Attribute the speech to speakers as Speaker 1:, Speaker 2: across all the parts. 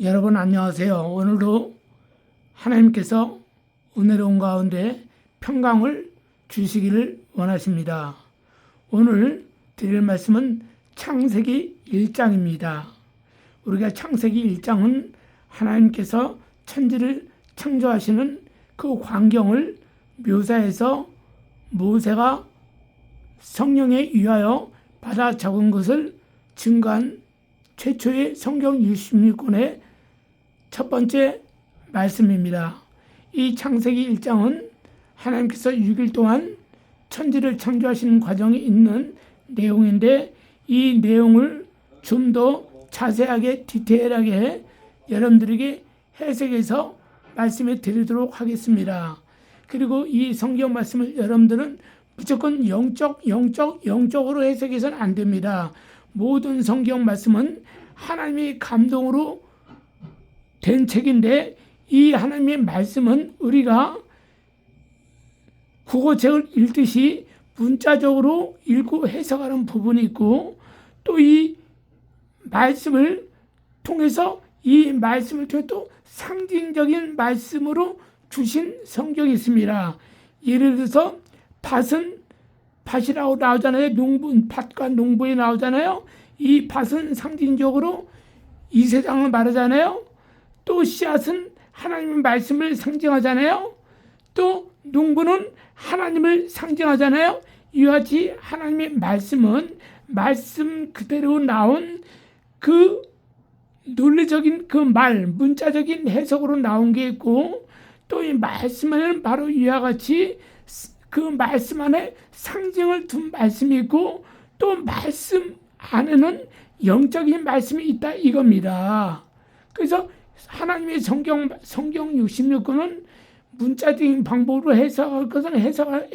Speaker 1: 여러분 안녕하세요. 오늘도 하나님께서 은혜로운 가운데 평강을 주시기를 원하십니다. 오늘 드릴 말씀은 창세기 1장입니다. 우리가 창세기 1장은 하나님께서 천지를 창조하시는 그 광경을 묘사해서 모세가 성령에 의하여 받아 적은 것을 증거한 최초의 성경 66권의 첫 번째 말씀입니다. 이 창세기 1장은 하나님께서 6일 동안 천지를 창조하시는 과정이 있는 내용인데, 이 내용을 좀 더 자세하게 디테일하게 여러분들에게 해석해서 말씀해 드리도록 하겠습니다. 그리고 이 성경 말씀을 여러분들은 무조건 영적으로 해석해서는 안 됩니다. 모든 성경 말씀은 하나님의 감동으로 된 책인데, 이 하나님의 말씀은 우리가 국어책을 읽듯이 문자적으로 읽고 해석하는 부분이 있고, 또 이 말씀을 통해서 또 상징적인 말씀으로 주신 성경이 있습니다. 예를 들어서 밭이라고 나오잖아요. 밭과 농부에 나오잖아요. 이 밭은 상징적으로 이 세상을 말하잖아요. 또 씨앗은 하나님의 말씀을 상징하잖아요. 또 농부는 하나님을 상징하잖아요. 이와 같이 하나님의 말씀은 말씀 그대로 나온 그 논리적인 문자적인 해석으로 나온 게 있고, 또 이 말씀에는 바로 이와 같이 그 말씀 안에 상징을 둔 말씀이 있고, 또 말씀 안에는 영적인 말씀이 있다 이겁니다. 그래서 하나님의 성경 66권은 문자적인 방법으로 해석할 것은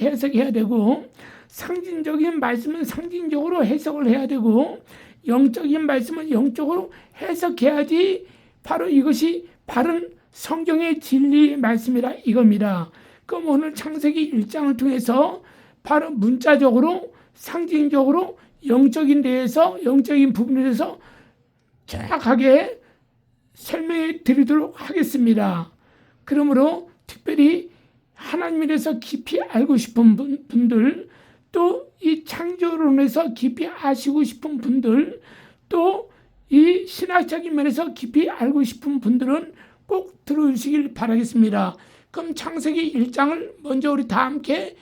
Speaker 1: 해석해야 되고, 상징적인 말씀은 상징적으로 해석을 해야 되고, 영적인 말씀은 영적으로 해석해야지 바로 이것이 바른 성경의 진리 말씀이라 이겁니다. 그럼 오늘 창세기 1장을 통해서 바로 문자적으로, 상징적으로, 영적인 부분에 대해서 정확하게 설명해 드리도록 하겠습니다. 그러므로 특별히 하나님에 대해서 깊이 알고 싶은 분들, 또 이 창조론에서 깊이 아시고 싶은 분들, 또 이 신학적인 면에서 깊이 알고 싶은 분들은 꼭 들어주시길 바라겠습니다. 그럼 창세기 1장을 먼저 우리 다 함께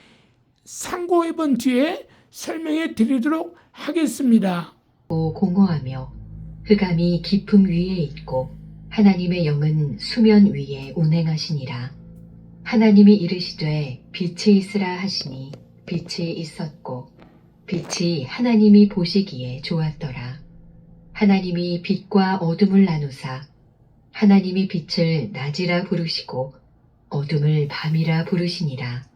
Speaker 1: 상고해 본 뒤에 설명해 드리도록 하겠습니다.
Speaker 2: 공허하며 흑암이 깊음 위에 있고 하나님의 영은 수면 위에 운행하시니라. 하나님이 이르시되 빛이 있으라 하시니 빛이 있었고 빛이 하나님이 보시기에 좋았더라. 하나님이 빛과 어둠을 나누사 하나님이 빛을 낮이라 부르시고 어둠을 밤이라 부르시니라.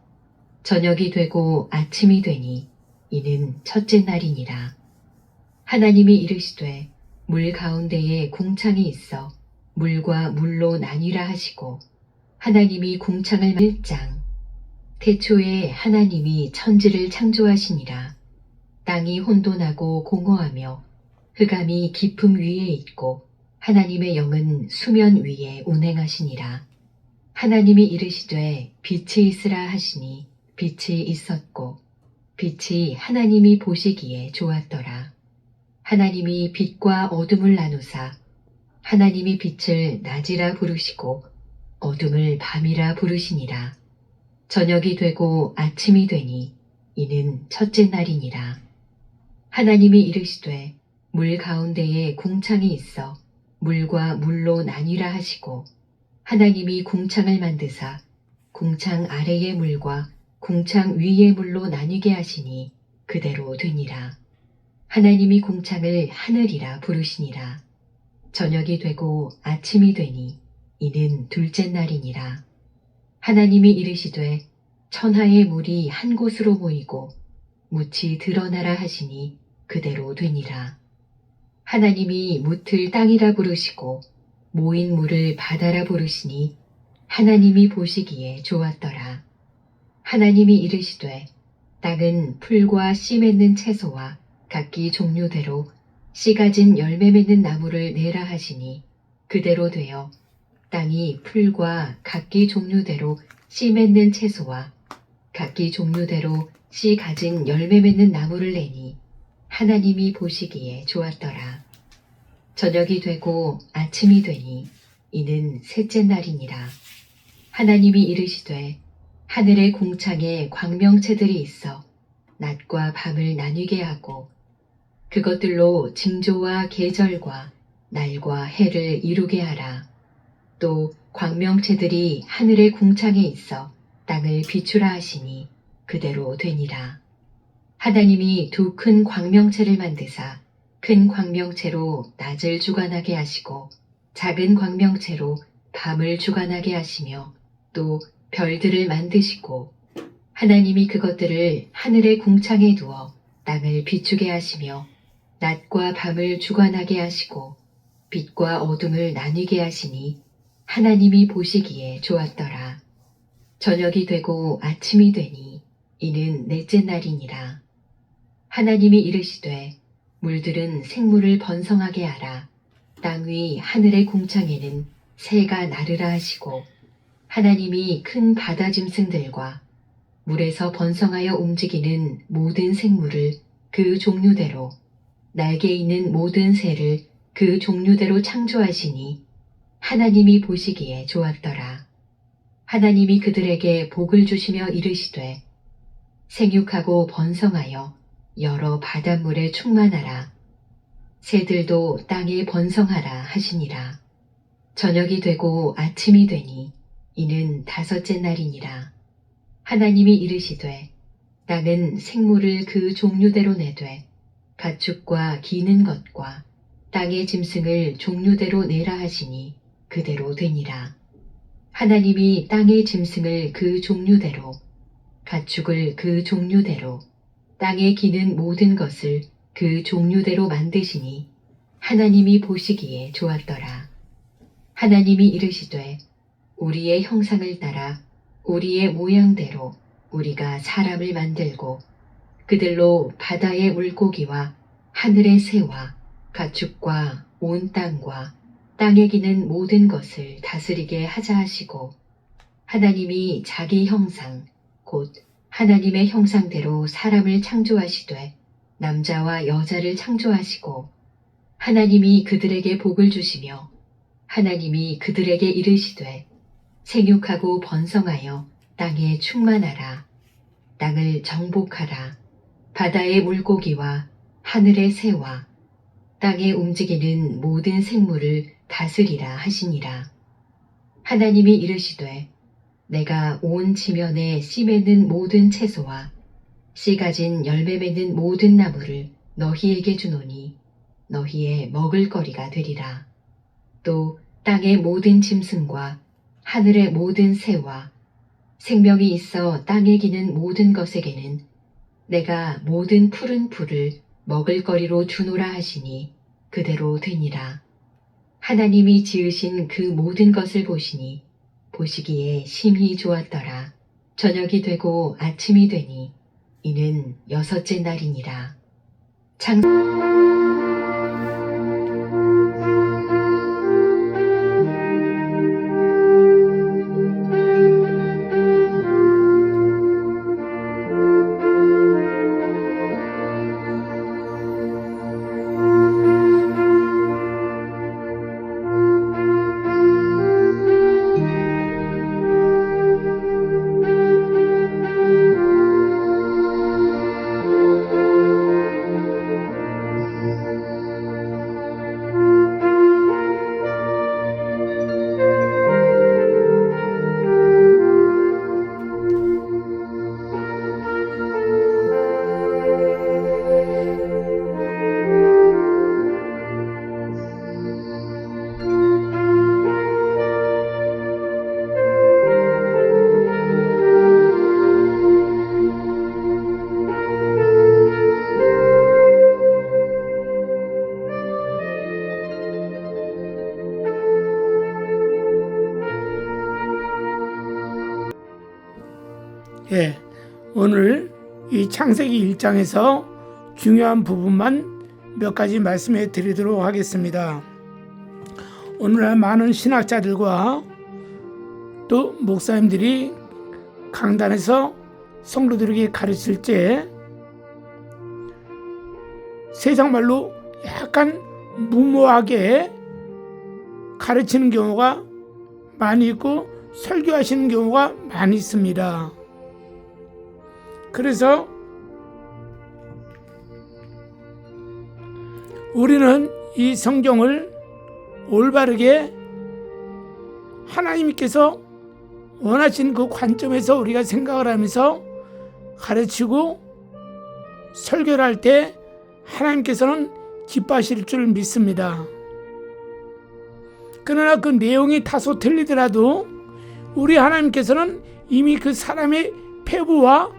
Speaker 2: 저녁이 되고 아침이 되니 이는 첫째 날이니라. 하나님이 이르시되 물 가운데에 궁창이 있어 물과 물로 나뉘라 하시고 하나님이 궁창을 1장. 태초에 하나님이 천지를 창조하시니라. 땅이 혼돈하고 공허하며 흑암이 깊음 위에 있고 하나님의 영은 수면 위에 운행하시니라. 하나님이 이르시되 빛이 있으라 하시니 빛이 있었고 빛이 하나님이 보시기에 좋았더라. 하나님이 빛과 어둠을 나누사 하나님이 빛을 낮이라 부르시고 어둠을 밤이라 부르시니라. 저녁이 되고 아침이 되니 이는 첫째 날이니라. 하나님이 이르시되 물 가운데에 궁창이 있어 물과 물로 나뉘라 하시고 하나님이 궁창을 만드사 궁창 아래의 물과 궁창 위의 물로 나뉘게 하시니 그대로 되니라. 하나님이 궁창을 하늘이라 부르시니라. 저녁이 되고 아침이 되니 이는 둘째 날이니라. 하나님이 이르시되 천하의 물이 한 곳으로 모이고 묻이 드러나라 하시니 그대로 되니라. 하나님이 묻을 땅이라 부르시고 모인 물을 바다라 부르시니 하나님이 보시기에 좋았더라. 하나님이 이르시되 땅은 풀과 씨 맺는 채소와 각기 종류대로 씨 가진 열매 맺는 나무를 내라 하시니 그대로 되어 땅이 풀과 각기 종류대로 씨 맺는 채소와 각기 종류대로 씨 가진 열매 맺는 나무를 내니 하나님이 보시기에 좋았더라. 저녁이 되고 아침이 되니 이는 셋째 날이니라. 하나님이 이르시되 하늘의 궁창에 광명체들이 있어 낮과 밤을 나뉘게 하고 그것들로 징조와 계절과 날과 해를 이루게 하라. 또 광명체들이 하늘의 궁창에 있어 땅을 비추라 하시니 그대로 되니라. 하나님이 두 큰 광명체를 만드사 큰 광명체로 낮을 주관하게 하시고 작은 광명체로 밤을 주관하게 하시며 또 별들을 만드시고 하나님이 그것들을 하늘의 궁창에 두어 땅을 비추게 하시며 낮과 밤을 주관하게 하시고 빛과 어둠을 나뉘게 하시니 하나님이 보시기에 좋았더라. 저녁이 되고 아침이 되니 이는 넷째 날이니라. 하나님이 이르시되 물들은 생물을 번성하게 하라. 땅 위 하늘의 궁창에는 새가 나르라 하시고 하나님이 큰 바다 짐승들과 물에서 번성하여 움직이는 모든 생물을 그 종류대로 날개 있는 모든 새를 그 종류대로 창조하시니 하나님이 보시기에 좋았더라. 하나님이 그들에게 복을 주시며 이르시되 생육하고 번성하여 여러 바닷물에 충만하라. 새들도 땅에 번성하라 하시니라. 저녁이 되고 아침이 되니 이는 다섯째 날이니라. 하나님이 이르시되 땅은 생물을 그 종류대로 내되 가축과 기는 것과 땅의 짐승을 종류대로 내라 하시니 그대로 되니라. 하나님이 땅의 짐승을 그 종류대로 가축을 그 종류대로 땅에 기는 모든 것을 그 종류대로 만드시니 하나님이 보시기에 좋았더라. 하나님이 이르시되 우리의 형상을 따라 우리의 모양대로 우리가 사람을 만들고 그들로 바다의 물고기와 하늘의 새와 가축과 온 땅과 땅에 기는 모든 것을 다스리게 하자 하시고 하나님이 자기 형상 곧 하나님의 형상대로 사람을 창조하시되 남자와 여자를 창조하시고 하나님이 그들에게 복을 주시며 하나님이 그들에게 이르시되 생육하고 번성하여 땅에 충만하라. 땅을 정복하라. 바다의 물고기와 하늘의 새와 땅에 움직이는 모든 생물을 다스리라 하시니라. 하나님이 이르시되 내가 온 지면에 씨 맺는 모든 채소와 씨 가진 열매 맺는 모든 나무를 너희에게 주노니 너희의 먹을거리가 되리라. 또 땅의 모든 짐승과 하늘의 모든 새와 생명이 있어 땅에 기는 모든 것에게는 내가 모든 푸른 풀을 먹을거리로 주노라 하시니 그대로 되니라. 하나님이 지으신 그 모든 것을 보시니 보시기에 심히 좋았더라. 저녁이 되고 아침이 되니 이는 여섯째 날이니라.
Speaker 1: 예, 오늘 이 창세기 1장에서 중요한 부분만 몇 가지 말씀해 드리도록 하겠습니다. 오늘날 많은 신학자들과 또 목사님들이 강단에서 성도들에게 가르칠 때 세상 말로 약간 무모하게 가르치는 경우가 많이 있고 설교하시는 경우가 많이 있습니다. 그래서 우리는 이 성경을 올바르게 하나님께서 원하신 그 관점에서 우리가 생각을 하면서 가르치고 설교를 할 때 하나님께서는 기뻐하실 줄 믿습니다. 그러나 그 내용이 다소 틀리더라도 우리 하나님께서는 이미 그 사람의 패부와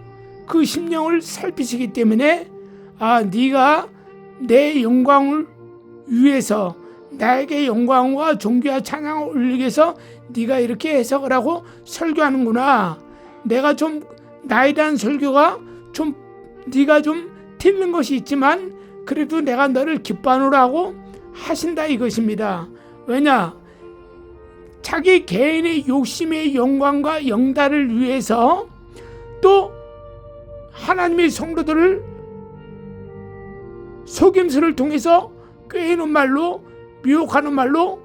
Speaker 1: 그 심령을 살피시기 때문에 네가 내 영광을 위해서 나에게 영광과 존귀와 찬양을 올리기 위해서 네가 이렇게 해석을 하고 설교하는구나. 내가 좀 나에 대한 설교가 좀 네가 좀 틀린 것이 있지만 그래도 내가 너를 기뻐하노라고 하신다 이것입니다. 왜냐? 자기 개인의 욕심의 영광과 영달을 위해서 또 하나님의 성도들을 속임수를 통해서 꾀이는 말로 미혹하는 말로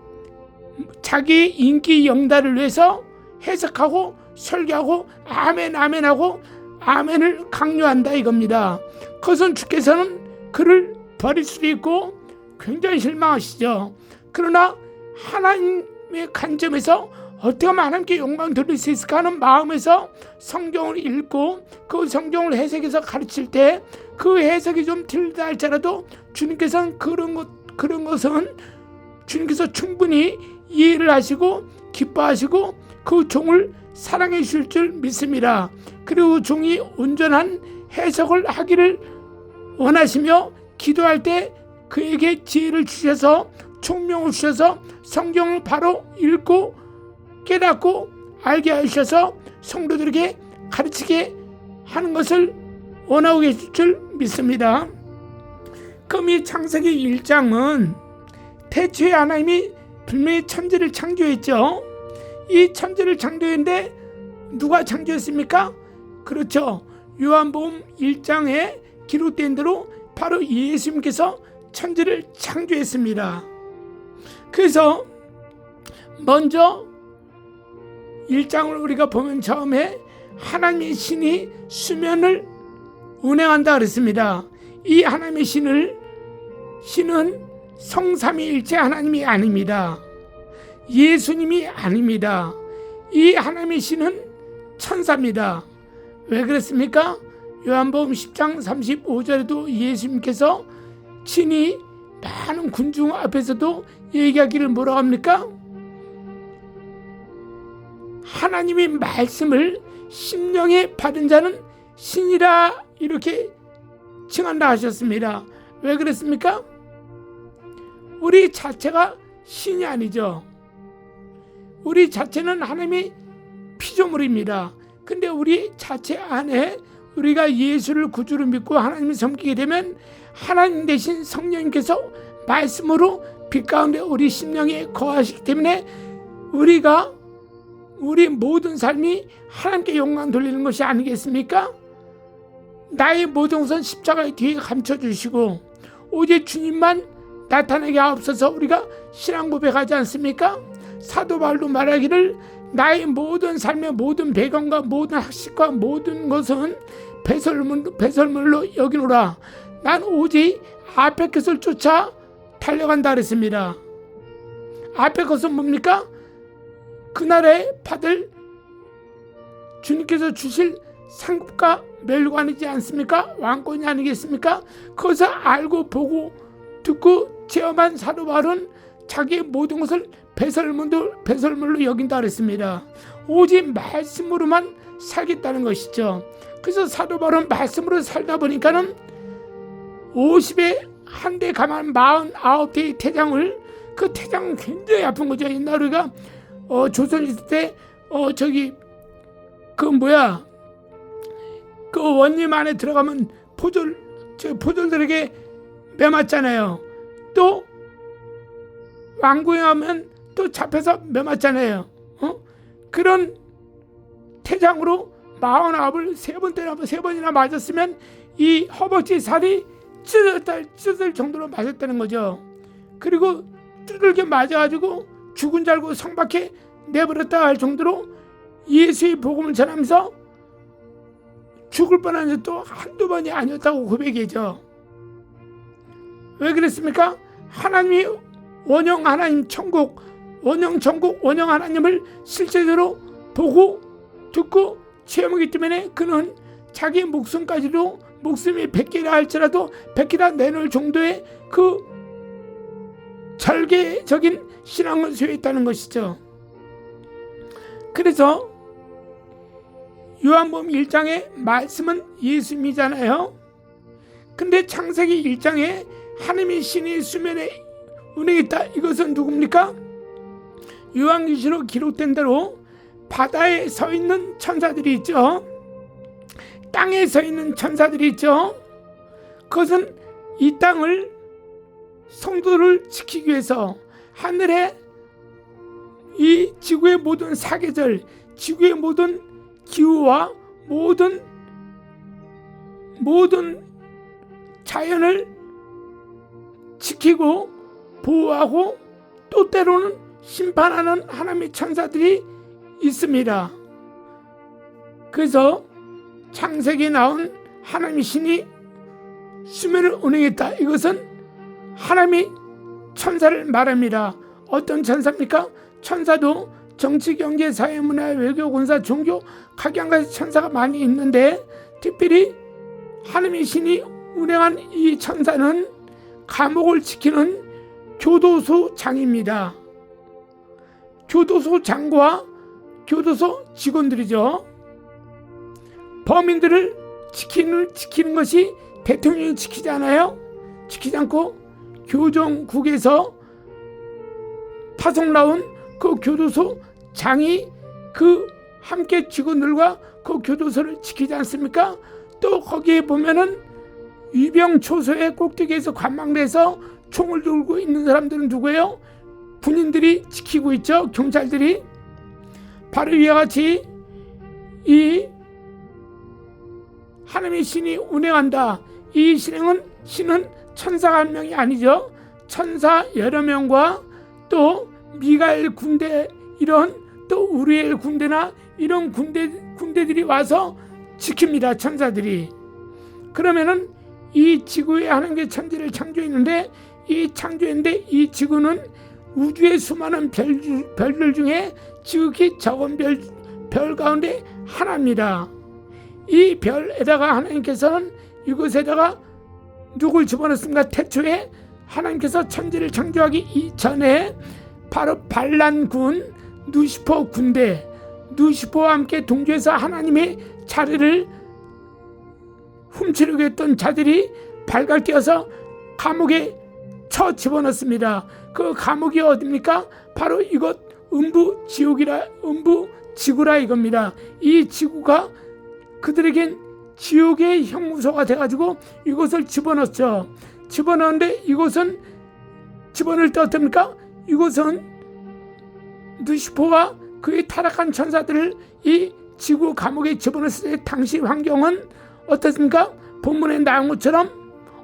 Speaker 1: 자기 인기 영달을 위해서 해석하고 설교하고 아멘 아멘하고 아멘을 강요한다 이겁니다. 그것은 주께서는 그를 버릴 수도 있고 굉장히 실망하시죠. 그러나 하나님의 관점에서 어떻게 하면 하나님께 영광 돌릴 수 있을까 하는 마음에서 성경을 읽고 그 성경을 해석해서 가르칠 때 그 해석이 좀 틀리다 할지라도 주님께서는 그런 것은 주님께서 충분히 이해를 하시고 기뻐하시고 그 종을 사랑해 주실 줄 믿습니다. 그리고 종이 온전한 해석을 하기를 원하시며 기도할 때 그에게 지혜를 주셔서 총명을 주셔서 성경을 바로 읽고 깨닫고 알게 하셔서 성도들에게 가르치게 하는 것을 원하고 계실 줄 믿습니다. 그럼 이 창세기 1장은 태초에 하나님이 분명히 천지를 창조했죠. 이 천지를 창조했는데 누가 창조했습니까? 그렇죠. 요한복음 1장에 기록된 대로 바로 예수님께서 천지를 창조했습니다. 그래서 먼저 1장을 우리가 보면 처음에 하나님의 신이 수면을 운행한다 그랬습니다. 이 하나님의 신은 성삼위일체 하나님이 아닙니다. 예수님이 아닙니다. 이 하나님의 신은 천사입니다. 왜 그랬습니까? 요한복음 10장 35절에도 예수님께서 친히 많은 군중 앞에서도 얘기하기를 뭐라고 합니까? 하나님의 말씀을 심령에 받은 자는 신이라 이렇게 칭한다 하셨습니다. 왜 그랬습니까? 우리 자체가 신이 아니죠. 우리 자체는 하나님의 피조물입니다. 근데 우리 자체 안에 우리가 예수를 구주로 믿고 하나님을 섬기게 되면 하나님 대신 성령님께서 말씀으로 빛 가운데 우리 심령에 거하시기 때문에 우리 모든 삶이 하나님께 영광 돌리는 것이 아니겠습니까? 나의 모든 것은 십자가의 뒤에 감춰주시고 오직 주님만 나타나게 하옵소서 우리가 신앙 고백하지 않습니까? 사도 바울도 말하기를 나의 모든 삶의 모든 배경과 모든 학식과 모든 것은 배설물로 여기노라. 난 오직 앞의 것을 쫓아 달려간다 그랬습니다. 앞의 것은 뭡니까? 그날에 받을 주님께서 주실 상급과 멸관이지 않습니까? 왕권이 아니겠습니까? 그것을 알고 보고 듣고 체험한 사도 바울은 자기의 모든 것을 배설물로 여긴다 그랬습니다. 오직 말씀으로만 살겠다는 것이죠. 그래서 사도 바울은 말씀으로 살다 보니까는 50에 한 대 가만 49대의 태장을 그 태장은 굉장히 아픈 거죠. 옛날 우리가 조선시대 때 그 원님 안에 들어가면 포졸들에게 매맞잖아요. 또 왕궁에 가면 또 잡혀서 매맞잖아요. 그런 태장으로 49을 세 번이나 맞았으면 이 허벅지 살이 찢을 정도로 맞았다는 거죠. 그리고 두들겨 맞아가지고 죽은 줄 알고 성 밖에 내버렸다 할 정도로 예수의 복음을 전하면서 죽을 뻔한 적도 한두 번이 아니었다고 고백이죠. 왜 그랬습니까? 하나님이 원형 하나님 천국, 원형 천국, 원형 하나님을 실제적으로 보고 듣고 체험하기 때문에 그는 자기 목숨까지도 목숨이 100개라 할지라도 100개나 내놓을 정도의 그 절개적인 신앙을 소유했다는 것이죠. 그래서 요한복음 1장의 말씀은 예수님이잖아요. 근데 창세기 1장에 하나님이 신이 수면에 운행했다. 이것은 누굽니까? 요한계시록 기록된 대로 바다에 서 있는 천사들이 있죠. 땅에 서 있는 천사들이 있죠. 그것은 이 땅을 성도를 지키기 위해서 하늘에 이 지구의 모든 사계절, 지구의 모든 기후와 모든 자연을 지키고 보호하고 또 때로는 심판하는 하나님의 천사들이 있습니다. 그래서 창세기에 나온 하나님의 신이 수면을 운행했다. 이것은 하나님이 천사를 말합니다. 어떤 천사입니까? 천사도 정치, 경제, 사회, 문화, 외교, 군사, 종교 각 양가지 천사가 많이 있는데 특별히 하나님의 신이 운행한 이 천사는 감옥을 지키는 교도소 장입니다. 교도소 장과 교도소 직원들이죠. 범인들을 지키는 것이 대통령이 지키지 않아요? 지키지 않고 교정국에서 파송 나온 그 교도소 장이 그 함께 직원들과 그 교도소를 지키지 않습니까? 또 거기에 보면은 위병초소의 꼭대기에서 관망대에서 총을 들고 있는 사람들은 누구예요? 군인들이 지키고 있죠. 경찰들이. 바로 이와 같이 이 하나님의 신이 운행한다. 이 신은 천사가 한 명이 아니죠. 천사 여러 명과 또 미가엘 군대, 이런 또 우리엘 군대나 이런 군대들이 와서 지킵니다. 천사들이. 그러면은 이 지구에 하나님의 천지를 창조했는데 이 지구는 우주의 수많은 별들 중에 지극히 적은 별 가운데 하나입니다. 이 별에다가 하나님께서는 이곳에다가 누굴 집어넣습니까? 태초에 하나님께서 천지를 창조하기 이전에 바로 반란군 누시퍼 군대, 누시퍼와 함께 동조해서 하나님의 자리를 훔치려고 했던 자들이 발갈 뛰어서 감옥에 쳐 집어넣습니다. 그 감옥이 어디입니까? 바로 이것 음부 지구라 이겁니다. 이 지구가 그들에겐 지옥의 형무소가 돼가지고 이것을 집어넣었죠. 집어넣었는데 이것은 집어넣을 때 어떻습니까? 이것은 누시포와 그의 타락한 천사들을 이 지구 감옥에 집어넣었을 때 당시 환경은 어떻습니까? 본문에 나온 것처럼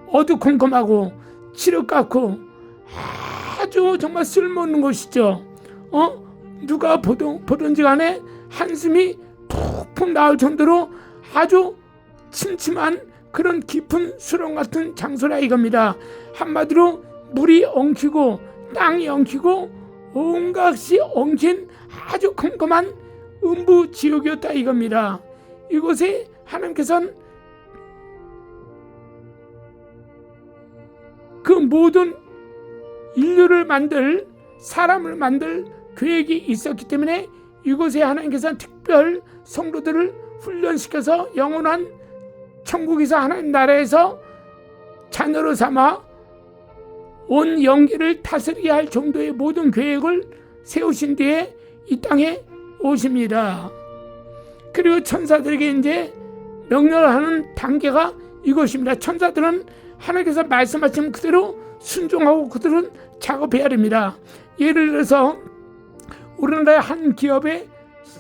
Speaker 1: 어두컴컴하고 칠흑 같고 아주 정말 쓸모없는 곳이죠. 누가 보든지 간에 한숨이 푹푹 나올 정도로 아주 침침한 그런 깊은 수렁 같은 장소라 이겁니다. 한마디로 물이 엉키고 땅이 엉키고 온갖 것이 엉킨 아주 컴컴한 음부 지옥이었다 이겁니다. 이곳에 하나님께서는 그 모든 인류를 만들 사람을 만들 계획이 있었기 때문에 이곳에 하나님께서는 특별 성도들을 훈련시켜서 영원한 천국에서 하나님 나라에서 자녀로 삼아 온 영계를 다스리게 할 정도의 모든 계획을 세우신 뒤에 이 땅에 오십니다. 그리고 천사들에게 이제 명령을 하는 단계가 이것입니다. 천사들은 하나님께서 말씀하신 그대로 순종하고 그들은 작업해야 됩니다. 예를 들어서 우리나라의 한 기업의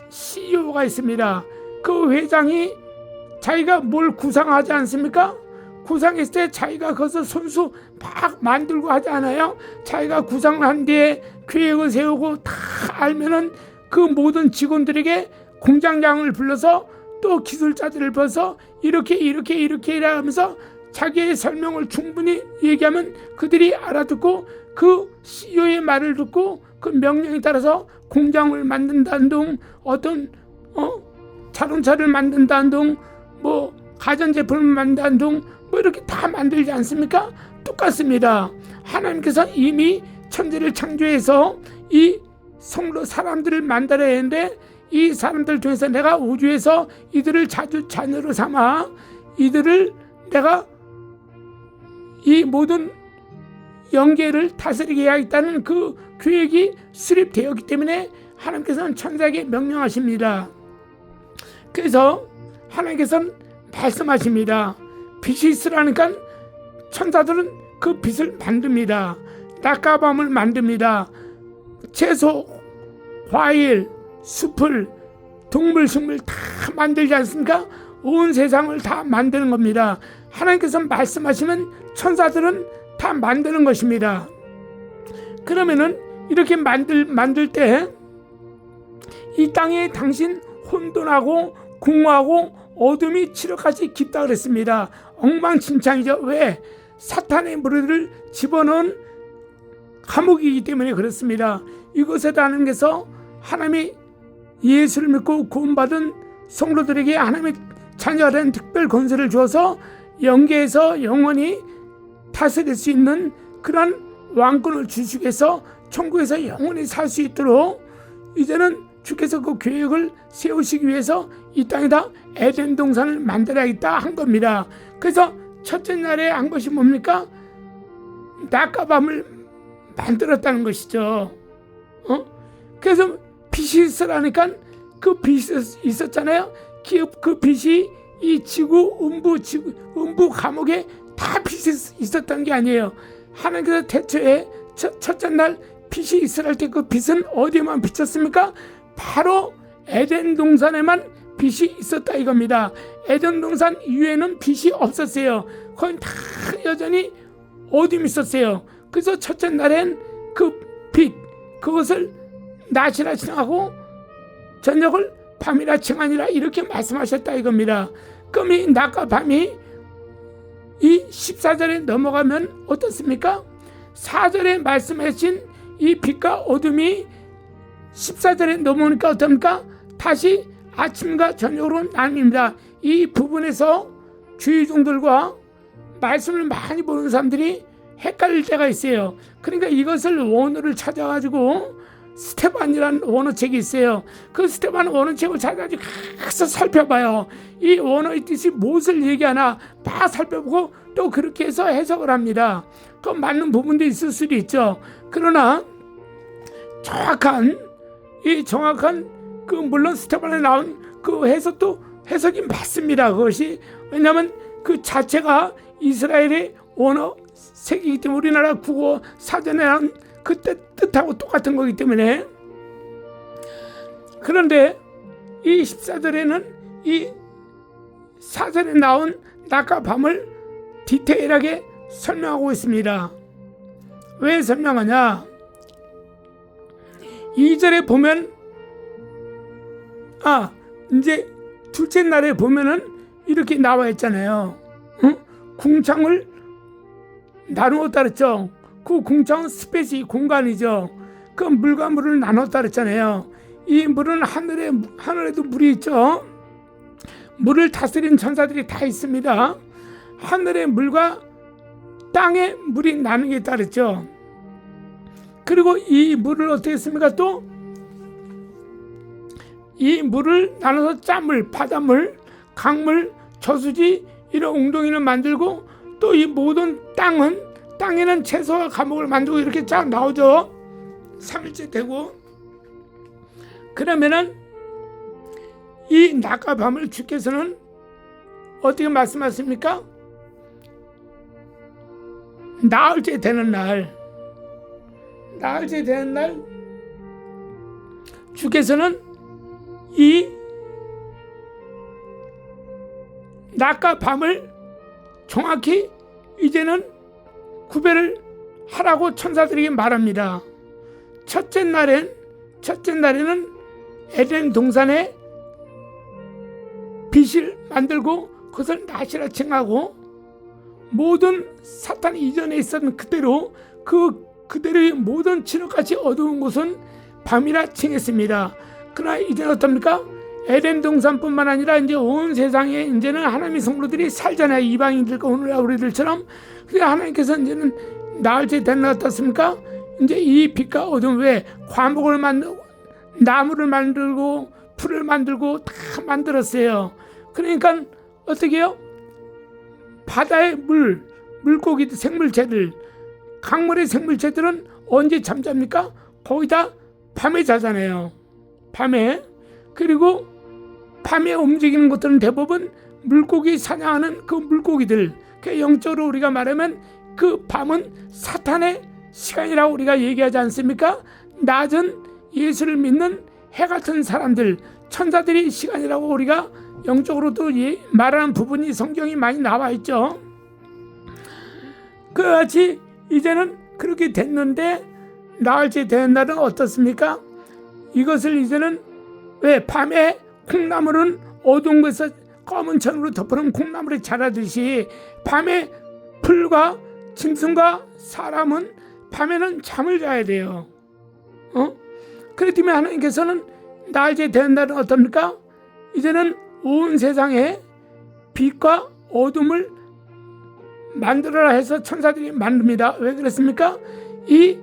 Speaker 1: CEO가 있습니다. 그 회장이 자기가 뭘 구상하지 않습니까? 구상했을 때 자기가 거기서 손수 막 만들고 하지 않아요? 자기가 구상한 뒤에 계획을 세우고 다 알면은 그 모든 직원들에게 공장장을 불러서 또 기술자들을 불러서 이렇게 하면서 자기의 설명을 충분히 얘기하면 그들이 알아듣고 그 CEO의 말을 듣고 그 명령에 따라서 공장을 만든다는 둥, 어떤 자동차를 만든다는 둥, 뭐 가전제품을 만든다는 둥, 뭐 이렇게 다 만들지 않습니까? 똑같습니다. 하나님께서 이미 천지를 창조해서 이 성로 사람들을 만들어야 했는데 이 사람들 중에서 내가 우주에서 이들을 자녀로 삼아 이들을 내가 이 모든 영계를 다스리게 하겠다는 그 계획이 수립되었기 때문에 하나님께서는 천사에게 명령하십니다. 그래서 하나님께서는 말씀하십니다. 빛이 있으라니까 천사들은 그 빛을 만듭니다. 낮과 밤을 만듭니다. 채소, 과일, 숲을, 동물, 식물 다 만들지 않습니까? 온 세상을 다 만드는 겁니다. 하나님께서 말씀하시면 천사들은 다 만드는 것입니다. 그러면은 이렇게 만들 때 이 땅에 당신 혼돈하고 공허하고 어둠이 칠흑같이 깊다 그랬습니다. 엉망진창이죠. 왜? 사탄의 무리를 집어넣은 감옥이기 때문에 그렇습니다. 이것에도 하나님께서 하나님의 예수를 믿고 구원받은 성도들에게 하나님의 자녀가 된 특별 권세를 주어서 영계에서 영원히 다스릴 수 있는 그런 왕권을 주시기 위해서 천국에서 영원히 살 수 있도록 이제는 주께서 그 계획을 세우시기 위해서 이 땅에다 에덴 동산을 만들어야겠다 한 겁니다. 그래서 첫째 날에 한 것이 뭡니까? 낮과 밤을 만들었다는 것이죠. 그래서 빛이 있으라니까 그 빛이 있었잖아요. 그 빛이 이 지구 음부 감옥에 다 빛이 있었던 게 아니에요. 하나님께서 태초에 첫째 날 빛이 있으랄 때 그 빛은 어디에만 비쳤습니까? 바로 에덴 동산에만 빛이 있었다 이겁니다. 에덴 동산 이후에는 빛이 없었어요. 거긴 다 여전히 어둠이 있었어요. 그래서 첫째 날엔 그 빛, 그것을 낮이라 칭하고 저녁을 밤이라 칭하니라 이렇게 말씀하셨다 이겁니다. 그럼 이 낮과 밤이 이 14절에 넘어가면 어떻습니까? 4절에 말씀하신 이 빛과 어둠이 14절에 넘어오니까 어떻습니까? 다시 아침과 저녁으로 나뉩니다. 이 부분에서 주의종들과 말씀을 많이 보는 사람들이 헷갈릴 때가 있어요. 그러니까 이것을 원어를 찾아가지고 스테반이라는 원어책이 있어요. 그 스테반 원어책을 찾아가지고 계속 살펴봐요. 이 원어의 뜻이 무엇을 얘기하나 다 살펴보고 또 그렇게 해서 해석을 합니다. 그 맞는 부분도 있을 수도 있죠. 그러나 정확한 그 물론 스테반에 나온 그 해석도 해석이 맞습니다. 그것이 왜냐하면 그 자체가 이스라엘의 원어책이기 때문에 우리나라 국어 사전에 나온 그 뜻하고 똑같은 거기 때문에. 그런데 이 14절에는 이 4절에 나온 낮과 밤을 디테일하게 설명하고 있습니다. 왜 설명하냐? 2절에 보면 이제 둘째 날에 보면은 이렇게 나와 있잖아요. 궁창을 나누었다 그랬죠. 그 궁창은 스페이스 공간이죠. 그 물과 물을 나눴다 그랬잖아요. 이 물은 하늘에도 물이 있죠. 물을 다스리는 천사들이 다 있습니다. 하늘의 물과 땅의 물이 나누게 있다 그랬죠. 그리고 이 물을 어떻게 했습니까? 또 이 물을 나눠서 짠물, 바닷물, 강물, 저수지 이런 웅덩이를 만들고 또 이 모든 땅에는 채소와 감목을 만들고 이렇게 쫙 나오죠. 3일째 되고. 그러면은 이 낮과 밤을 주께서는 어떻게 말씀하십니까? 나흘째 되는 날 주께서는 이 낮과 밤을 정확히 이제는 구별을 하라고 천사들에게 말합니다. 첫째 날에는 에덴 동산에 빛을 만들고 그것을 낮이라 칭하고, 모든 사탄이 이전에 있었던 그대로 그대로의 모든 진흙같이 어두운 곳은 밤이라 칭했습니다. 그러나 이제는 어떻습니까? 에덴 동산뿐만 아니라 이제 온 세상에 이제는 하나님의 성도들이 살잖아요. 이방인들과 오늘 우리들처럼. 그래서 하나님께서 이제는 나흘째 되는 어떻습니까? 이제 이 빛과 어둠, 왜 과목을 만들고 나무를 만들고 풀을 만들고 다 만들었어요. 그러니까 어떻게 해요? 바다의 물고기들, 생물체들, 강물의 생물체들은 언제 잠잡니까? 거의 다 밤에 자잖아요. 밤에. 그리고 밤에 움직이는 것들은 대부분 물고기 사냥하는 그 물고기들. 그 영적으로 우리가 말하면 그 밤은 사탄의 시간이라고 우리가 얘기하지 않습니까? 낮은 예수를 믿는 해 같은 사람들, 천사들이 시간이라고 우리가 영적으로도 말하는 부분이 성경이 많이 나와 있죠. 그같이 이제는 그렇게 됐는데 나흘째 되는 날은 어떻습니까? 이것을 이제는, 왜 밤에 콩나물은 어두운 곳에서 검은 천으로 덮어놓은 콩나물이 자라듯이 밤에 풀과 짐승과 사람은 밤에는 잠을 자야 돼요. 그렇기 때문에 하나님께서는 나흘째 되는 날은 어떻습니까? 이제는 온 세상에 빛과 어둠을 만들어라 해서 천사들이 만듭니다. 왜 그렇습니까? 이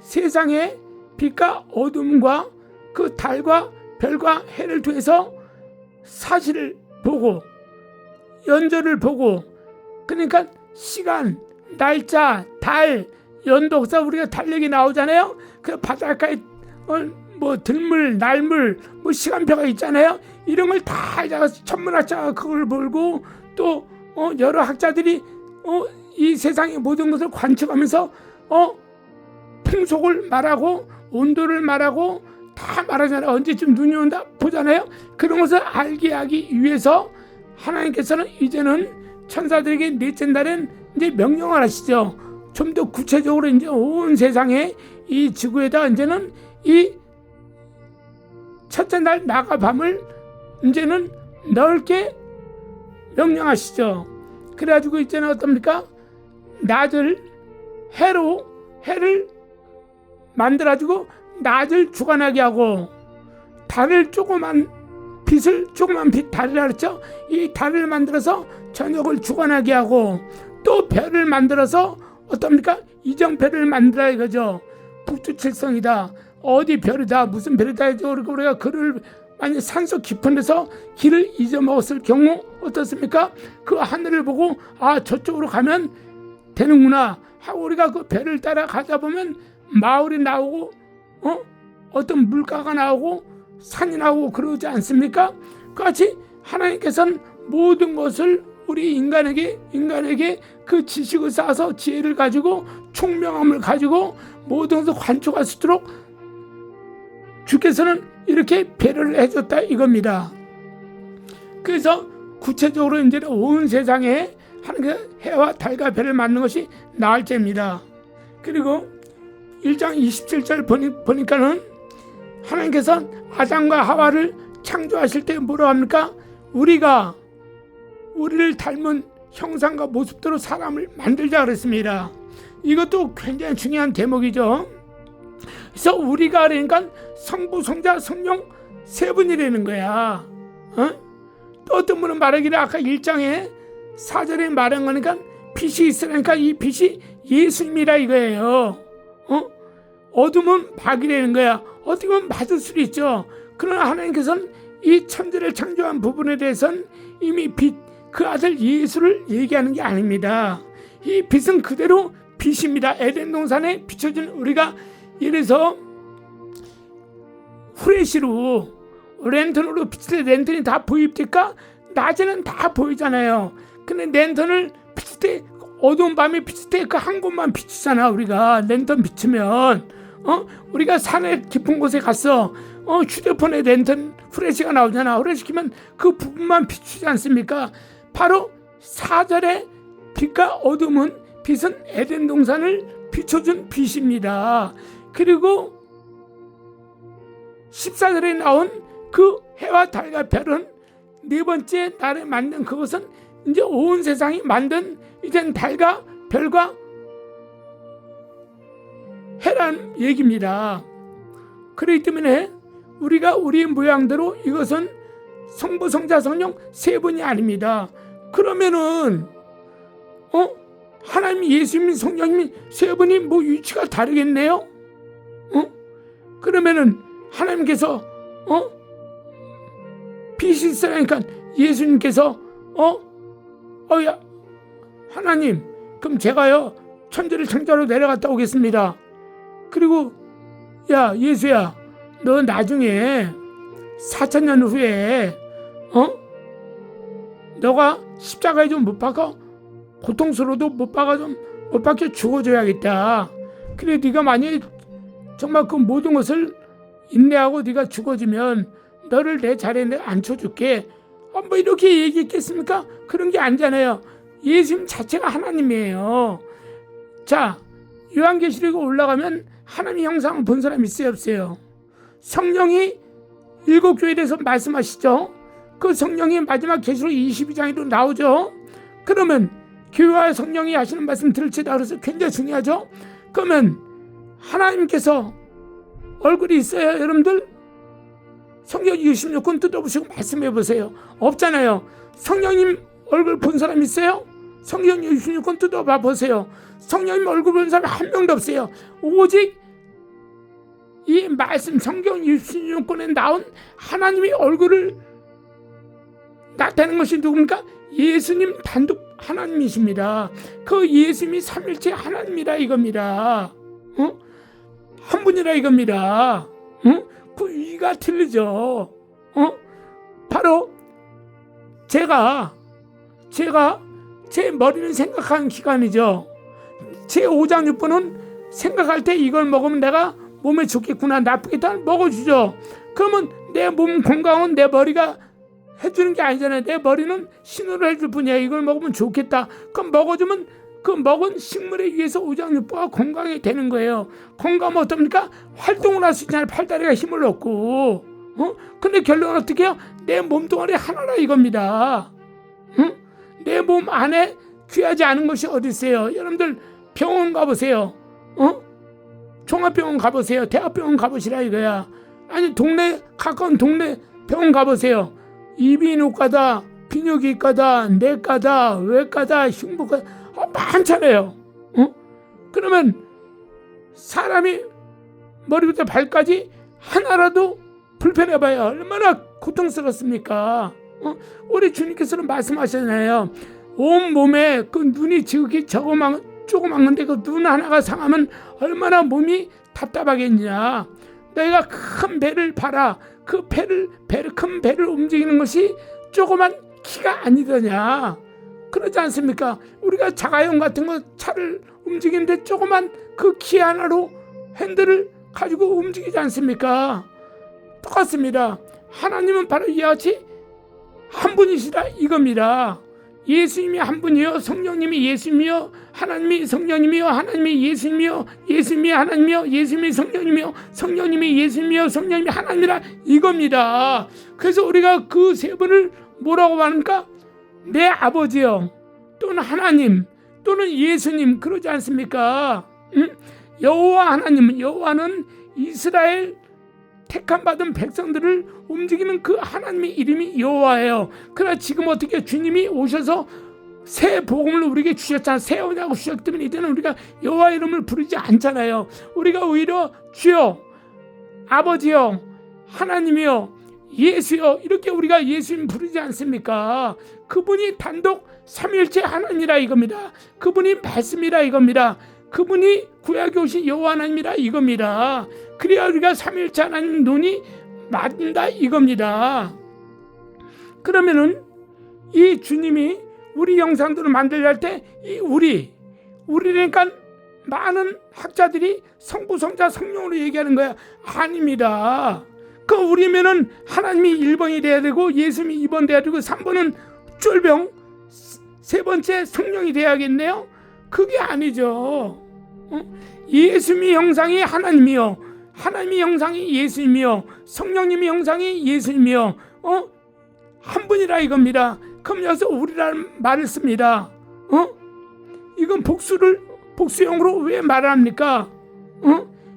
Speaker 1: 세상에 빛과 어둠과 그 달과 별과 해를 통해서 사실을 보고 연절을 보고, 그러니까 시간, 날짜, 달, 연독사, 우리가 달력이 나오잖아요. 그 바닷가에 뭐 들물, 날물, 뭐 시간표가 있잖아요. 이런 걸 다 천문학자가 그걸 보고 또 여러 학자들이 이 세상의 모든 것을 관측하면서 풍속을 말하고 온도를 말하고 다 말하잖아요. 언제쯤 눈이 온다 보잖아요. 그런 것을 알게 하기 위해서 하나님께서는 이제는 천사들에게 넷째 날엔 이제 명령을 하시죠. 좀 더 구체적으로 이제 온 세상에 이 지구에다 이제는 이 첫째 날 낮과 밤을 이제는 넓게 명령하시죠. 그래가지고 이제는 어떻습니까? 낮을 해를 만들어가지고 낮을 주관하게 하고, 달을 조그만 빛 달이라 그랬죠. 이 달을 만들어서 저녁을 주관하게 하고, 또 별을 만들어서 어떻습니까? 이정별을 만들어 이거죠. 북두칠성이다, 어디 별이다, 무슨 별이다 해서 우리가 그를 만약 산속 깊은 데서 길을 잊어먹었을 경우 어떻습니까? 그 하늘을 보고 저쪽으로 가면 되는구나 하고 우리가 그 별을 따라 가다 보면 마을이 나오고 어떤 물가가 나오고 산이 나오고 그러지 않습니까? 그같이 하나님께서는 모든 것을 우리 인간에게 그 지식을 쌓아서 지혜를 가지고 총명함을 가지고 모든 것을 관측할 수 있도록 주께서는 이렇게 배려를 해줬다 이겁니다. 그래서 구체적으로 이제 온 세상에 하나님께서 해와 달과 별을 만든 것이 나흘째입니다. 그리고 1장 27절 보니까는 하나님께서 아담과 하와를 창조하실 때 뭐라고 합니까? 우리를 닮은 형상과 모습대로 사람을 만들자 그랬습니다. 이것도 굉장히 중요한 대목이죠. 그래서 우리가 그러니까 성부, 성자, 성령 세 분이라는 거야. 또 어떤 분은 말하기를 아까 1장에 4절에 말한 거니까 빛이 있으니까 이 빛이 예수님이라 이거예요. 어둠은 박이라는 거야. 어떻게 보면 맞을 수도 있죠. 그러나 하나님께서는 이 천지를 창조한 부분에 대해서는 이미 빛, 그 아들 예수를 얘기하는 게 아닙니다. 이 빛은 그대로 빛입니다. 에덴 동산에 비춰진 우리가 이래서 후레쉬로 랜턴으로 비칠 때 랜턴이 다 보입니까? 낮에는 다 보이잖아요. 근데 랜턴을 비칠 때 어두운 밤에 비칠 때 그 한 곳만 비치잖아. 우리가 랜턴 비치면 우리가 산에 깊은 곳에 갔어. 휴대폰에 랜턴 후레쉬가 나오잖아. 후레쉬키면 그 부분만 비추지 않습니까? 바로 4절에 빛과 어둠은 빛은 에덴 동산을 비춰준 빛입니다. 그리고 14절에 나온 그 해와 달과 별은 네 번째 날에 만든 그것은 이제 온 세상이 만든 이젠 달과 별과 해란 얘기입니다. 그렇기 때문에 우리가 우리 모양대로 이것은 성부, 성자, 성령 세 분이 아닙니다. 그러면은 하나님, 예수님, 성령님 세 분이 뭐 위치가 다르겠네요? 그러면은 하나님께서 빛이 있으니까 예수님께서 야 하나님, 그럼 제가요 천지를 창조하러 내려갔다 오겠습니다. 그리고 야 예수야, 너 나중에 4,000년 후에 너가 십자가에 좀 못 박아, 고통스러워도 못 박혀 죽어줘야겠다. 그래 네가 만약에 정말 그 모든 것을 인내하고 네가 죽어지면 너를 내 자리에 앉혀줄게. 뭐 이렇게 얘기했겠습니까? 그런 게 아니잖아요. 예수님 자체가 하나님이에요. 자, 요한계시록에 올라가면 하나님 형상을 본 사람 있어요, 없어요? 성령이 7교회에 대해서 말씀하시죠. 그 성령이 마지막 계시록 22장에도 나오죠. 그러면 교회와 성령이 하시는 말씀 들을지다 그래서 굉장히 중요하죠. 그러면 하나님께서 얼굴이 있어요, 여러분들? 성경 66권 뜯어보시고 말씀해 보세요. 없잖아요. 성령님 얼굴 본 사람 있어요? 성경 66권 뜯어봐 보세요. 성령님 얼굴 본 사람 한 명도 없어요. 오직 이 말씀 성경 66권에 나온 하나님의 얼굴을 나타내는 것이 누굽니까? 예수님 단독 하나님이십니다. 그 예수님이 삼일체 하나님이라 이겁니다. 한 분이라 이겁니다. 그 위가 틀리죠. 바로 제가 제 머리는 생각하는 기관이죠. 제 오장육부는 생각할 때 이걸 먹으면 내가 몸에 좋겠구나, 나쁘겠다 먹어주죠. 그러면 내 몸 건강은 내 머리가 해주는 게 아니잖아요. 내 머리는 신호를 해줄 뿐이야. 이걸 먹으면 좋겠다. 그럼 먹어주면 그 먹은 식물에 의해서 오장육부가 건강이 되는 거예요. 건강하면 어떻습니까? 활동을 할 수 있잖아요. 팔다리가 힘을 얻고. 근데 결론은 어떻게 해요? 내 몸뚱아리 하나라 이겁니다. 내 몸 안에 귀하지 않은 것이 어디 있어요? 여러분들 병원 가보세요. 종합병원 가보세요. 대학병원 가보시라 이거야. 아니 가까운 동네 병원 가보세요. 이비인후과다, 비뇨기과다, 내과다, 외과다, 흉부과 많잖아요. 그러면 사람이 머리부터 발까지 하나라도 불편해봐야 얼마나 고통스럽습니까? 우리 주님께서는 말씀하셨잖아요. 온 몸에 그 눈이 지극히 조그맣는데 그 눈 하나가 상하면 얼마나 몸이 답답하겠냐. 너희가 큰 배를 봐라. 그 큰 배를 움직이는 것이 조그만 키가 아니더냐. 그러지 않습니까? 우리가 자가용 같은 거 차를 움직이는데 조그만 그 키 하나로 핸들을 가지고 움직이지 않습니까? 똑같습니다. 하나님은 바로 이와 같이 한 분이시다 이겁니다. 예수님이 한 분이요, 성령님이 예수님이요, 하나님이 성령님이요, 하나님이 예수님이요, 예수님이 하나님이요, 예수님이 성령님이요, 성령님이 예수님이요, 성령님이 하나님이라 이겁니다. 그래서 우리가 그 세 분을 뭐라고 하는가? 내 아버지요, 또는 하나님, 또는 예수님, 그러지 않습니까? 여호와 하나님은, 여호와는 이스라엘 택함 받은 백성들을 움직이는 그 하나님의 이름이 여호와예요. 그러나 지금 어떻게 주님이 오셔서 새 복음을 우리에게 주셨잖아요. 새 언약을 주셨기 때문에 이제는 우리가 여호와 이름을 부르지 않잖아요. 우리가 오히려 주여, 아버지여, 하나님이여, 예수여 이렇게 우리가 예수님 부르지 않습니까? 그분이 단독 삼위일체 하나님이라 이겁니다. 그분이 말씀이라 이겁니다. 그분이 구약에 오신 여호와 하나님이라 이겁니다. 그래야 우리가 삼위일체 하나님 눈이 맞는다 이겁니다. 그러면은 이 주님이 우리 형상들을 만들려 할 때 이 우리니까 많은 학자들이 성부, 성자, 성령으로 얘기하는 거야. 아닙니다. 그 우리면은 하나님이 1번이 돼야 되고 예수님이 2번 돼야 되고 3번은 쫄병, 세 번째 성령이 돼야겠네요. 그게 아니죠. 예수님이 형상이 하나님이요, 하나님이 형상이 예수님이요, 성령님이 형상이 예수님이요, 한 분이라 이겁니다. 그럼 여기서 우리라는 말을 씁니다. 이건 복수형으로 왜 말합니까?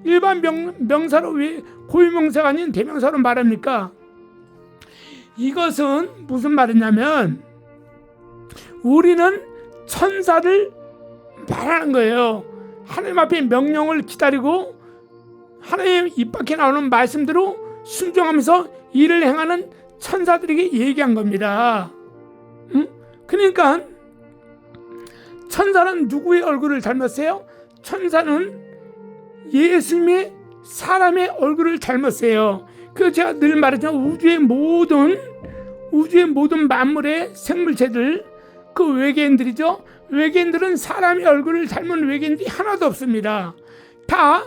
Speaker 1: 일반 명사로 왜 고유명사가 아닌 대명사로 말합니까? 이것은 무슨 말이냐면 우리는 천사를 말하는 거예요. 하나님 앞에 명령을 기다리고 하나님 입 밖에 나오는 말씀대로 순종하면서 일을 행하는 천사들에게 얘기한 겁니다. 그러니까 천사는 누구의 얼굴을 닮았어요? 천사는 예수님의 사람의 얼굴을 닮았어요. 그 제가 늘 말했지만 우주의 모든 만물의 생물체들, 그 외계인들이죠. 외계인들은 사람의 얼굴을 닮은 외계인들이 하나도 없습니다. 다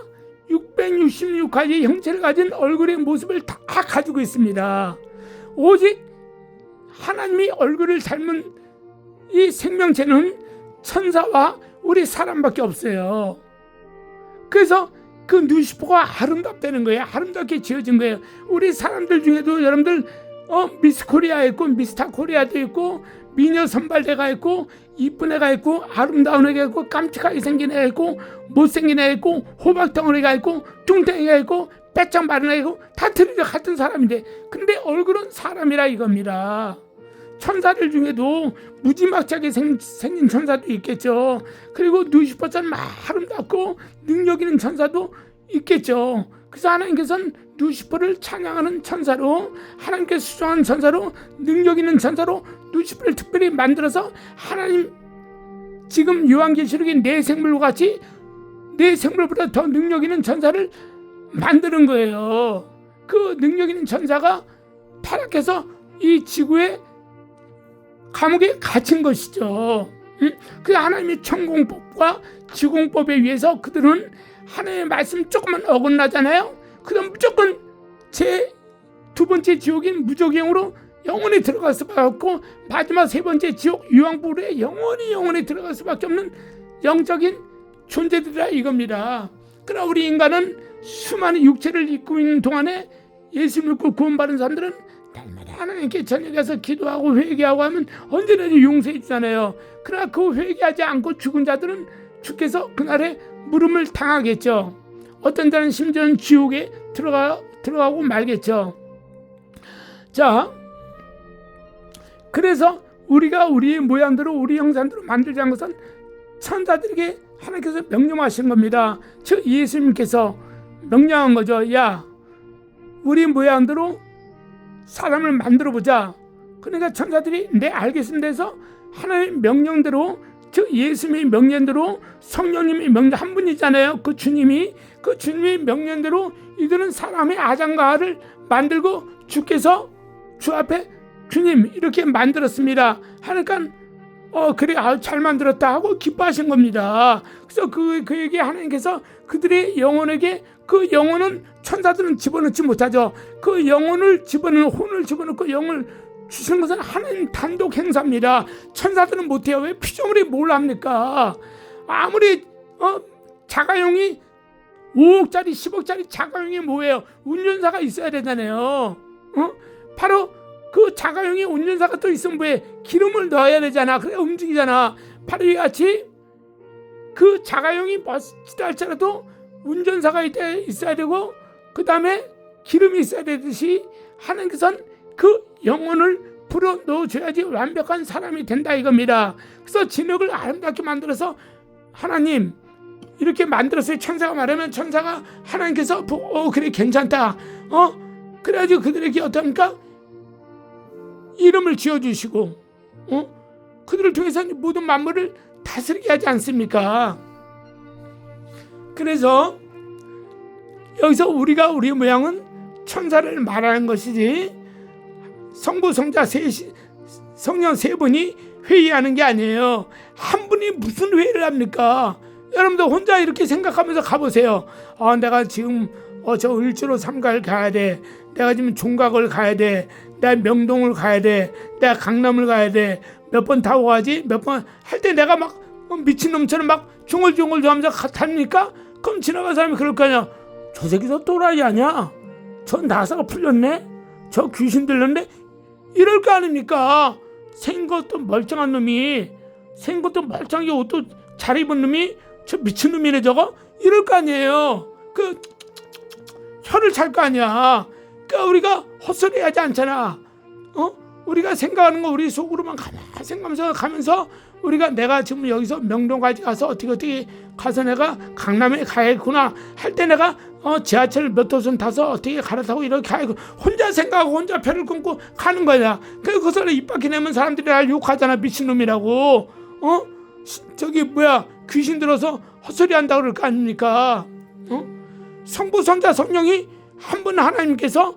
Speaker 1: 666가지 형체를 가진 얼굴의 모습을 다 가지고 있습니다. 오직 하나님의 얼굴을 닮은 이 생명체는 천사와 우리 사람밖에 없어요. 그래서 그 루시퍼가 아름답다는 거예요. 아름답게 지어진 거예요. 우리 사람들 중에도 여러분들 미스 코리아 있고 미스터 코리아도 있고 미녀 선발대가 있고 이쁜 애가 있고 아름다운 애가 있고 깜찍하게 생긴 애가 있고 못생긴 애가 있고 호박덩어리가 있고 뚱땡이가 있고 빼짝 마른 애가 있고 다 틀리죠. 같은 사람인데 근데 얼굴은 사람이라 이겁니다. 천사들 중에도 무지막지하게 생긴 천사도 있겠죠. 그리고 루시퍼처럼 아름답고 능력 있는 천사도 있겠죠. 그래서 하나님께서는 루시퍼를 찬양하는 천사로, 하나님께서 수정한 천사로, 능력 있는 천사로 루시퍼를 특별히 만들어서 하나님 지금 요한계시록의 내 생물과 같이 내 생물보다 더 능력 있는 천사를 만드는 거예요. 그 능력 있는 천사가 타락해서 이 지구에 감옥에 갇힌 것이죠. 그 하나님의 천공법과 지공법에 의해서 그들은 하나님의 말씀 조금만 어긋나잖아요. 그럼 무조건 제 두 번째 지옥인 무적행으로 영원히 들어갈 수밖에 없고 마지막 세 번째 지옥 유황불에 영원히 들어갈 수밖에 없는 영적인 존재들이라 이겁니다. 그러나 우리 인간은 수많은 육체를 입고 있는 동안에 예수 믿고 구원받은 사람들은 날마다 하나님께 저녁에서 기도하고 회개하고 하면 언제든지 용서해 주잖아요. 그러나 그 회개하지 않고 죽은 자들은 주께서 그날에 물음을 당하겠죠. 어떤 자는 심지어는 지옥에 들어가고 말겠죠. 자, 그래서 우리가 우리의 모양대로 우리 형상대로 만들자는 것은 천사들에게 하나님께서 명령하신 겁니다. 즉 예수님께서 명령한 거죠. 야, 우리 모양대로 사람을 만들어보자. 그러니까 천사들이 네 알겠습니다 해서 하나님의 명령대로, 즉 예수님의 명령대로, 성령님의 명령 한 분이잖아요. 그 주님의 명령대로 이들은 사람의 아장가를 만들고 주께서 주 앞에 주님 이렇게 만들었습니다 하니까 그래 잘 만들었다 하고 기뻐하신 겁니다. 그래서 그에게 하나님께서 그들의 영혼에게, 그 영혼은 천사들은 집어넣지 못하죠. 그 영혼을 집어넣는, 혼을 집어넣고 영을 주시는 것은 하나님 단독 행사입니다. 천사들은 못해요. 왜? 피조물이 뭘 합니까? 아무리 자가용이 5억짜리 10억짜리 자가용이 뭐예요? 운전사가 있어야 되잖아요. 바로 그 자가용이 운전사가 또 있으면 뭐해? 기름을 넣어야 되잖아. 그래 움직이잖아. 바로 이같이 그 자가용이 멋지다 할지라도 운전사가 있어야 되고 그 다음에 기름이 있어야 되듯이 하나님께서는 그 영혼을 불어 넣어줘야지 완벽한 사람이 된다 이겁니다. 그래서 진흙을 아름답게 만들어서 하나님 이렇게 만들었어요. 천사가 말하면 천사가 하나님께서 그래 괜찮다. 그래가지고 그들에게 어떻습니까? 이름을 지어주시고 그들을 통해서 모든 만물을 다스리게 하지 않습니까? 그래서 여기서 우리가 우리 모양은 천사를 말하는 것이지 성부 성자 성령 세 분이 회의하는 게 아니에요. 한 분이 무슨 회의를 합니까? 여러분들 혼자 이렇게 생각하면서 가보세요. 내가 지금 저 을지로 삼가를 가야 돼. 내가 지금 종각을 가야 돼. 내가 명동을 가야 돼. 내가 강남을 가야 돼. 몇 번 타고 가지? 몇 번 할 때 내가 막 미친놈처럼 막 중얼중얼 하면서 다니니까 그럼 지나간 사람이 그럴 거 아니야. 저 새끼 저 또라이 아니야? 저 나사가 풀렸네? 저 귀신 들렸네? 이럴 거 아닙니까? 생긴 것도 멀쩡한 놈이, 생긴 것도 멀쩡하게 옷도 잘 입은 놈이 저 미친놈이네 저거? 이럴 거 아니에요. 그 혀를 찰 거 아니야. 그러니까 우리가 헛소리 하지 않잖아. 우리가 생각하는 거 우리 속으로만 가만히 생각하면서 가면서 우리가 내가 지금 여기서 명동까지 가서 어떻게 가서 내가 강남에 가야겠구나 할 때 내가 지하철 몇 호선 타서 어떻게 갈아타고 이렇게 가야겠고 혼자 생각하고 혼자 배를 끊고 가는 거야. 그것을 입 밖에 내면 사람들이 날 욕하잖아. 미친놈이라고. 저기 뭐야 귀신 들어서 헛소리 한다고 그럴 거 아닙니까? 성부 성자 성령이 한 분 하나님께서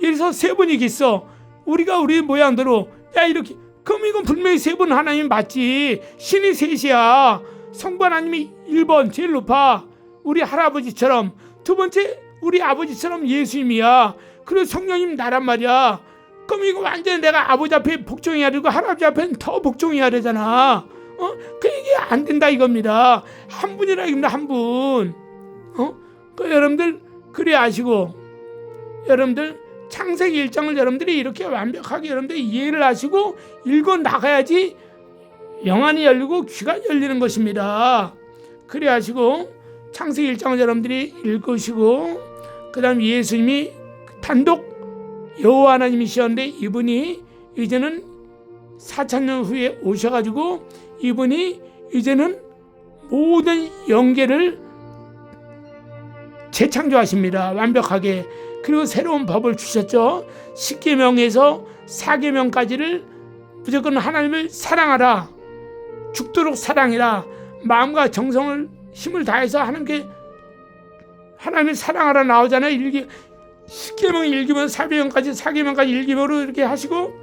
Speaker 1: 여기서 세 분이 있어. 우리가 우리 모양대로 야 이렇게 그럼 이건 분명히 세 분 하나님 맞지. 신이 셋이야. 성부 하나님이 1번 제일 높아. 우리 할아버지처럼. 두 번째 우리 아버지처럼 예수님이야. 그리고 성령님 나란 말이야. 그럼 이거 완전히 내가 아버지 앞에 복종해야 되고 할아버지 앞에는 더 복종해야 되잖아. 그 이게 안 된다 이겁니다. 한 분이라 이겁니다. 한 분. 여러분들 그래 아시고 여러분들 창세기 1장을 여러분들이 이렇게 완벽하게 여러분들이 이해를 하시고 읽어 나가야지 영안이 열리고 귀가 열리는 것입니다. 그래 하시고 창세기 1장을 여러분들이 읽으시고 그 다음 예수님이 단독 여호와 하나님이셨는데 이분이 이제는 4,000년 후에 오셔가지고 이분이 이제는 모든 영계를 재창조하십니다. 완벽하게. 그리고 새로운 법을 주셨죠. 10계명에서 4계명까지를 무조건 하나님을 사랑하라. 죽도록 사랑해라. 마음과 정성을 힘을 다해서 하나님을 사랑하라 나오잖아요. 10계명 1계명 4계명까지 1계명으로 이렇게 하시고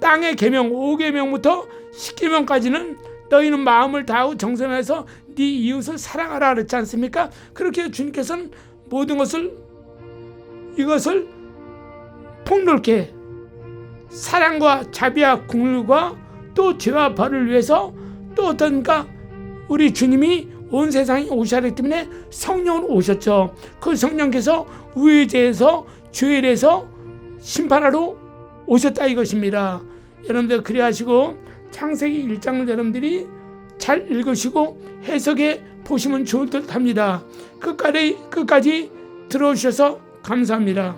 Speaker 1: 땅의 계명 5계명부터 10계명까지는 너희는 마음을 다하고 정성해서 네 이웃을 사랑하라 그랬지 않습니까? 그렇게 주님께서는 모든 이것을 폭넓게 사랑과 자비와 긍휼과 또 죄와 벌을 위해서 또 어떤가 우리 주님이 온 세상에 오셔야 하기 때문에 성령으로 오셨죠. 그 성령께서 우리에 대해서 죄에 대해서 심판하러 오셨다 이것입니다. 여러분들 그래 하시고 창세기 1장을 여러분들이 잘 읽으시고 해석해 보시면 좋을 듯 합니다. 끝까지 들어오셔서 감사합니다.